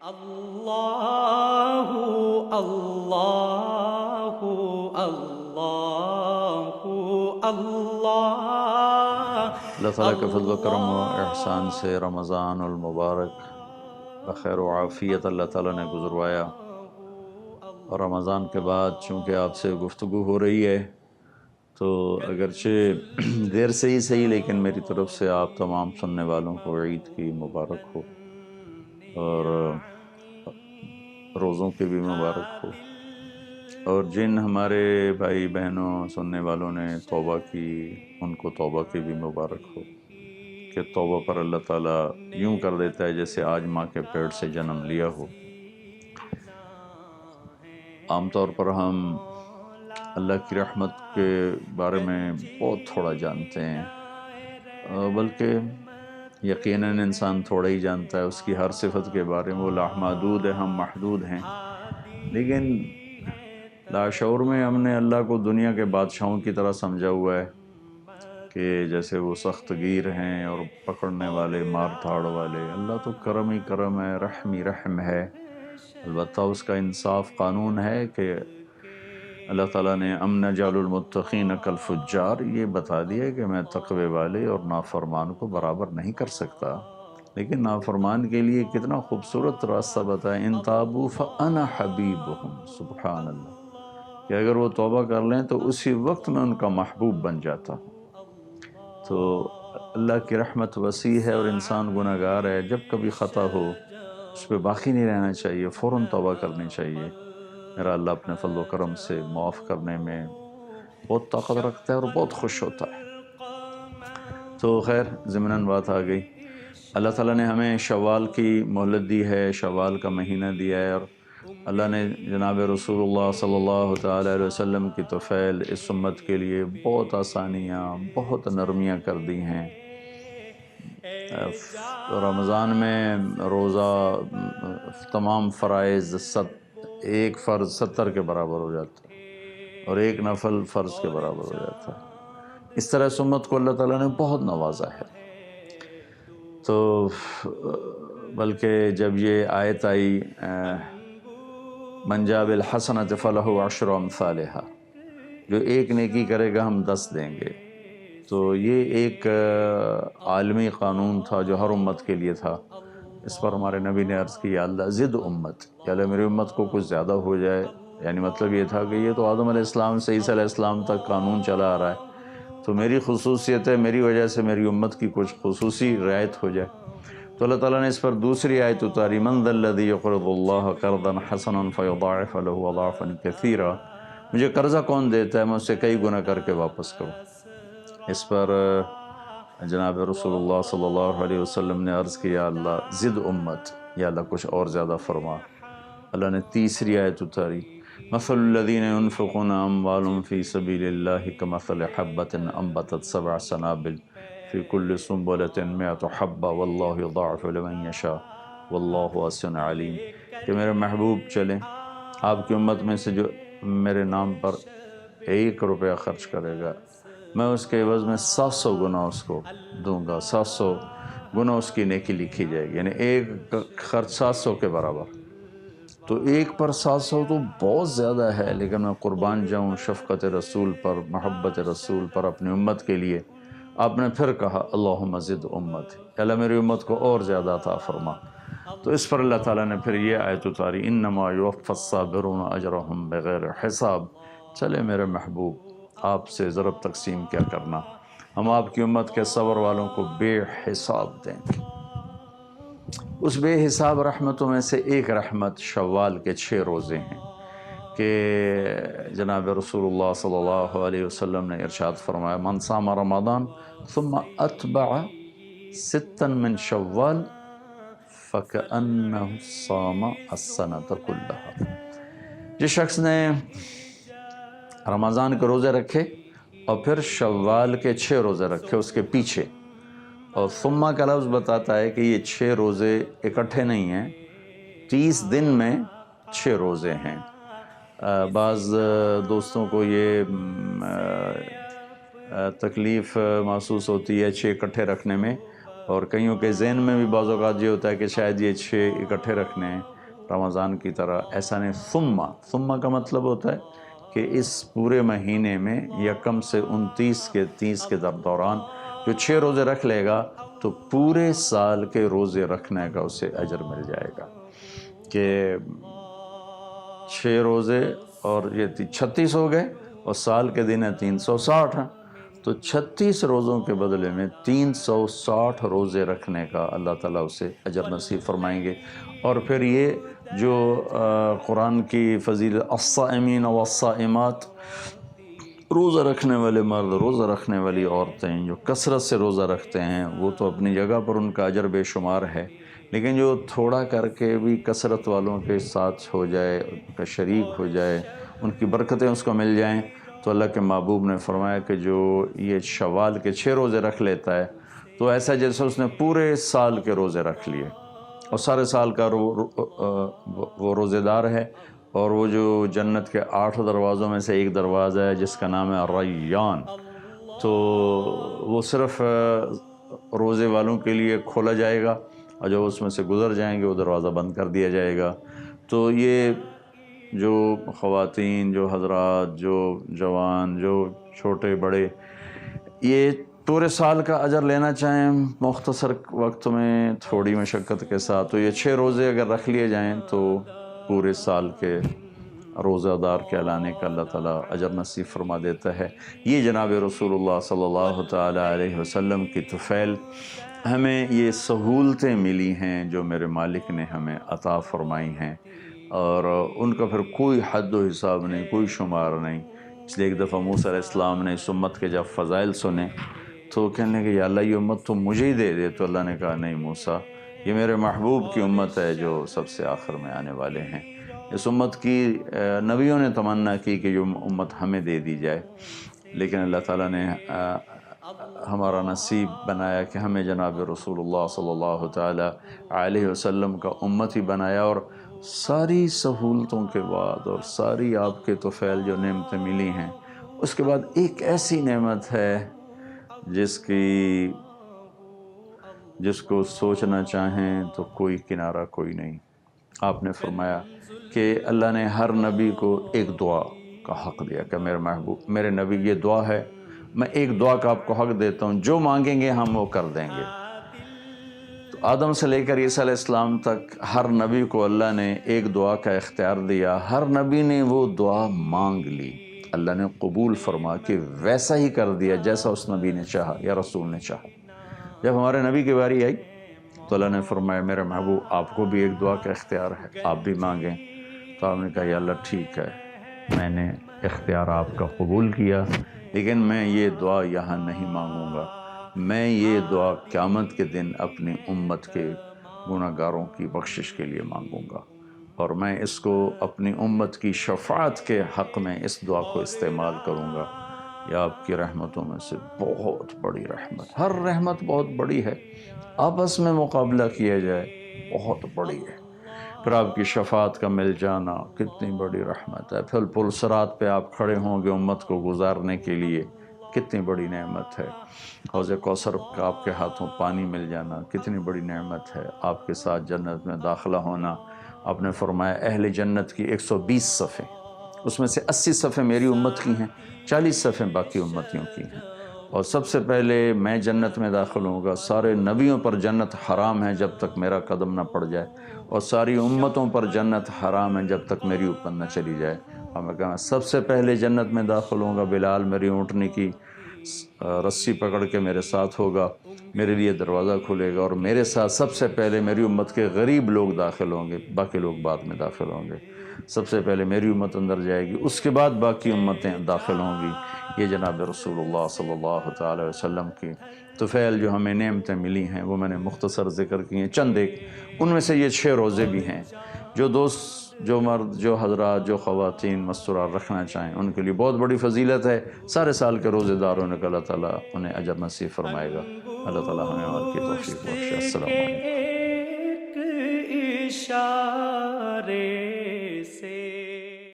اللہ اللہ اللہ اللہ تعالیٰ کے فضل و کرم و احسان سے رمضان المبارک بخیر و عافیت اللہ تعالیٰ نے گزروایا، اور رمضان کے بعد چونکہ آپ سے گفتگو ہو رہی ہے تو اگرچہ دیر سے ہی صحیح، لیکن میری طرف سے آپ تمام سننے والوں کو عید کی مبارک ہو، اور روزوں کی بھی مبارک ہو، اور جن ہمارے بھائی بہنوں سننے والوں نے توبہ کی ان کو توبہ کی بھی مبارک ہو، کہ توبہ پر اللہ تعالیٰ یوں کر دیتا ہے جیسے آج ماں کے پیٹ سے جنم لیا ہو۔ عام طور پر ہم اللہ کی رحمت کے بارے میں بہت تھوڑا جانتے ہیں، بلکہ یقیناً انسان تھوڑا ہی جانتا ہے، اس کی ہر صفت کے بارے میں۔ وہ لامحدود ہے، ہم محدود ہیں، لیکن لاشعور میں ہم نے اللہ کو دنیا کے بادشاہوں کی طرح سمجھا ہوا ہے، کہ جیسے وہ سخت گیر ہیں اور پکڑنے والے، مار دھاڑ والے۔ اللہ تو کرم ہی کرم ہے، رحم ہی رحم ہے۔ البتہ اس کا انصاف قانون ہے کہ اللہ تعالیٰ نے ام نجعل المتقین کالفجار یہ بتا دیا کہ میں تقوی والے اور نافرمان کو برابر نہیں کر سکتا، لیکن نافرمان کے لیے کتنا خوبصورت راستہ بتایا، ان تابوا فانا حبیبہم، سبحان اللہ، کہ اگر وہ توبہ کر لیں تو اسی وقت میں ان کا محبوب بن جاتا ہوں۔ تو اللہ کی رحمت وسیع ہے، اور انسان گناہ گار ہے، جب کبھی خطا ہو اس پہ باقی نہیں رہنا چاہیے، فوراً توبہ کرنی چاہیے۔ میرا اللہ اپنے فضل و کرم سے معاف کرنے میں بہت طاقت رکھتا ہے اور بہت خوش ہوتا ہے۔ تو خیر، ضمناً بات آ گئی، اللہ تعالیٰ نے ہمیں شوال کی مہلت دی ہے، شوال کا مہینہ دیا ہے، اور اللہ نے جناب رسول اللہ صلی اللہ تعالیٰ علیہ وسلم کی طفیل اس امت کے لیے بہت آسانیاں، بہت نرمیاں کر دی ہیں۔ رمضان میں روزہ تمام فرائض ایک فرض 70 کے برابر ہو جاتا ہے، اور ایک نفل فرض کے برابر ہو جاتا ہے۔ اس طرح اس امت کو اللہ تعالیٰ نے بہت نوازا ہے۔ تو بلکہ جب یہ آیت آئی من جاء بالحسنۃ فلہ عشر امثالھا، جو ایک نیکی کرے گا ہم 10 دیں گے، تو یہ ایک عالمی قانون تھا جو ہر امت کے لیے تھا۔ اس پر ہمارے نبی نے عرض کی، یا اللہ زد امت، یا اللہ میری امت کو کچھ زیادہ ہو جائے، یعنی مطلب یہ تھا کہ یہ تو آدم علیہ السلام سے عیسیٰ علیہ السلام تک قانون چلا آ رہا ہے، تو میری خصوصیت ہے، میری وجہ سے میری امت کی کچھ خصوصی رعایت ہو جائے۔ تو اللہ تعالیٰ نے اس پر دوسری آیت اتاری، من ذا الذی یقرض اللہ قرضا حسنا فیضاعف له اضعافا کثیرا، مجھے قرضہ کون دیتا ہے میں اسے کئی گنا کر کے واپس کروں۔ اس پر جناب رسول اللہ صلی اللہ علیہ وسلم نے عرض کیا، اللہ زد امت، یا اللہ کچھ اور زیادہ فرما۔ اللہ نے تیسری آیت اتاری، مثل الذین ينفقون اموالهم فی سبیل اللہ کمثل حبۃ انبتت 7 سنابل فی کل سنبلۃ 100 حبۃ واللہ یضاعف لمن یشاء واللہ واسع علیم، کہ میرے محبوب چلیں، آپ کی امت میں سے جو میرے نام پر 1 روپیہ خرچ کرے گا، میں اس کے عوض میں 700 گنا اس کو دوں گا، 700 گنا اس کی نیکی لکھی جائے گی، یعنی ایک خرچ 700 کے برابر۔ تو 1 پر 700 تو بہت زیادہ ہے، لیکن میں قربان جاؤں شفقت رسول پر، محبت رسول پر، اپنی امت کے لیے۔ آپ نے پھر کہا اللہم زد امت، اللہ میری امت کو اور زیادہ عطا فرما۔ تو اس پر اللہ تعالیٰ نے پھر یہ آیت اتاری، انما یوفی الصابرون اجرہم بغیر حساب، چلے میرے محبوب آپ سے ضرب تقسیم کیا کرنا، ہم آپ کی امت کے صبر والوں کو بے حساب دیں گے۔ اس بے حساب رحمتوں میں سے ایک رحمت شوال کے 6 روزے ہیں، کہ جناب رسول اللہ صلی اللہ علیہ وسلم نے ارشاد فرمایا، من صام رمضان ثم اتبع 6 من شوال فکأنہ صام السنۃ کلہا، جس شخص نے رمضان کے روزے رکھے اور پھر شوال کے 6 روزے رکھے اس کے پیچھے، اور ثم کا لفظ بتاتا ہے کہ یہ 6 روزے اکٹھے نہیں ہیں، 30 دن میں 6 روزے ہیں۔ بعض دوستوں کو یہ تکلیف محسوس ہوتی ہے 6 اکٹھے رکھنے میں، اور کئیوں کے ذہن میں بھی بعض اوقات یہ ہوتا ہے کہ شاید یہ 6 اکٹھے رکھنے ہیں رمضان کی طرح، ایسا نہیں۔ ثم کا مطلب ہوتا ہے کہ اس پورے مہینے میں یکم سے 29 کے دوران جو 6 روزے رکھ لے گا تو پورے سال کے روزے رکھنے کا اسے اجر مل جائے گا، کہ 6 روزے اور یہ 36 ہو گئے، اور سال کے دن ہے 360 ہیں، تو 36 روزوں کے بدلے میں 360 روزے رکھنے کا اللہ تعالیٰ اسے اجر نصیب فرمائیں گے۔ اور پھر یہ جو قرآن کی فضیلت الصائمین والصائمات، روزہ رکھنے والے مرد، روزہ رکھنے والی عورتیں جو کثرت سے روزہ رکھتے ہیں، وہ تو اپنی جگہ پر ان کا اجر بے شمار ہے، لیکن جو تھوڑا کر کے بھی کثرت والوں کے ساتھ ہو جائے، ان کا شریک ہو جائے، ان کی برکتیں اس کو مل جائیں، تو اللہ کے محبوب نے فرمایا کہ جو یہ شوال کے 6 روزے رکھ لیتا ہے تو ایسا جیسے اس نے پورے سال کے روزے رکھ لیے، اور سارے سال کا وہ روزے دار ہے۔ اور وہ جو جنت کے 8 دروازوں میں سے ایک دروازہ ہے جس کا نام ہے ریان، تو وہ صرف روزے والوں کے لیے کھولا جائے گا، اور جو اس میں سے گزر جائیں گے وہ دروازہ بند کر دیا جائے گا۔ تو یہ جو خواتین، جو حضرات، جو جوان، جو چھوٹے بڑے، یہ پورے سال کا اجر لینا چاہیں مختصر وقت میں تھوڑی مشقت کے ساتھ، تو یہ 6 روزے اگر رکھ لیے جائیں تو پورے سال کے روزہ دار کہلانے کا اللہ تعالیٰ اجر نصیب فرما دیتا ہے۔ یہ جناب رسول اللہ صلی اللہ تعالیٰ علیہ وسلم کی طفیل، ہمیں یہ سہولتیں ملی ہیں جو میرے مالک نے ہمیں عطا فرمائی ہیں، اور ان کا پھر کوئی حد و حساب نہیں، کوئی شمار نہیں۔ اس لیے ایک دفعہ موسیٰ علیہ السلام نے اس امت کے جب فضائل سنے تو کہنے لگے یا اللہ یہ امت تو مجھے ہی دے دے، تو اللہ نے کہا نہیں موسیٰ، یہ میرے محبوب کی امت ہے جو سب سے آخر میں آنے والے ہیں۔ اس امت کی نبیوں نے تمنا کی کہ جو امت ہمیں دے دی جائے، لیکن اللہ تعالیٰ نے ہمارا نصیب بنایا کہ ہمیں جناب رسول اللہ صلی اللہ تعالیٰ علیہ وسلم کا امت ہی بنایا، اور ساری سہولتوں کے بعد اور ساری آپ کے طفیل جو نعمتیں ملی ہیں، اس کے بعد ایک ایسی نعمت ہے جس کو سوچنا چاہیں تو کوئی کنارہ کوئی نہیں۔ آپ نے فرمایا کہ اللہ نے ہر نبی کو ایک دعا کا حق دیا کہ میرے محبوب، میرے نبی یہ دعا ہے، میں ایک دعا کا آپ کو حق دیتا ہوں، جو مانگیں گے ہم وہ کر دیں گے۔ تو آدم سے لے کر عیسیٰ علیہ السلام تک ہر نبی کو اللہ نے ایک دعا کا اختیار دیا، ہر نبی نے وہ دعا مانگ لی، اللہ نے قبول فرما کے ویسا ہی کر دیا جیسا اس نبی نے چاہا یا رسول نے چاہا۔ جب ہمارے نبی کی باری آئی تو اللہ نے فرمایا میرے محبوب آپ کو بھی ایک دعا کا اختیار ہے، آپ بھی مانگیں۔ تو آپ نے کہا یا اللہ ٹھیک ہے، میں نے اختیار آپ کا قبول کیا، لیکن میں یہ دعا یہاں نہیں مانگوں گا، میں یہ دعا قیامت کے دن اپنی امت کے گناہ گاروں کی بخشش کے لیے مانگوں گا، اور میں اس کو اپنی امت کی شفاعت کے حق میں اس دعا کو استعمال کروں گا۔ یہ آپ کی رحمتوں میں سے بہت بڑی رحمت، ہر رحمت بہت بڑی ہے، آپس میں مقابلہ کیا جائے بہت بڑی ہے۔ پھر آپ کی شفاعت کا مل جانا کتنی بڑی رحمت ہے، پھر پل صراط پہ آپ کھڑے ہوں گے امت کو گزارنے کے لیے، کتنی بڑی نعمت ہے۔ حوض کوثر کا آپ کے ہاتھوں پانی مل جانا کتنی بڑی نعمت ہے، آپ کے ساتھ جنت میں داخلہ ہونا۔ آپ نے فرمایا اہل جنت کی 120 صفیں، اس میں سے 80 صفیں میری امت کی ہیں، 40 صفیں باقی امتیوں کی ہیں، اور سب سے پہلے میں جنت میں داخل ہوں گا۔ سارے نبیوں پر جنت حرام ہے جب تک میرا قدم نہ پڑ جائے، اور ساری امتوں پر جنت حرام ہے جب تک میری اوپر نہ چلی جائے۔ اور میں کہا سب سے پہلے جنت میں داخل ہوں گا، بلال میری اونٹنی کی رسی پکڑ کے میرے ساتھ ہوگا، میرے لیے دروازہ کھلے گا، اور میرے ساتھ سب سے پہلے میری امت کے غریب لوگ داخل ہوں گے، باقی لوگ بعد میں داخل ہوں گے۔ سب سے پہلے میری امت اندر جائے گی، اس کے بعد باقی امتیں داخل ہوں گی۔ یہ جناب رسول اللہ صلی اللہ تعالی وسلم کی طفیل جو ہمیں نعمتیں ملی ہیں وہ میں نے مختصر ذکر کی ہیں، چند ایک ان میں سے یہ 6 روزے بھی ہیں۔ جو دوست، جو مرد، جو حضرات، جو خواتین مستورات رکھنا چاہیں ان کے لیے بہت بڑی فضیلت ہے، سارے سال کے روزے داروں نے اللہ تعالیٰ انہیں اجر نصیب فرمائے گا۔ اللہ تعالیٰ ہمیں عمل کی توفیق بخشے۔ السلام علیکم۔ ایک اشارے سے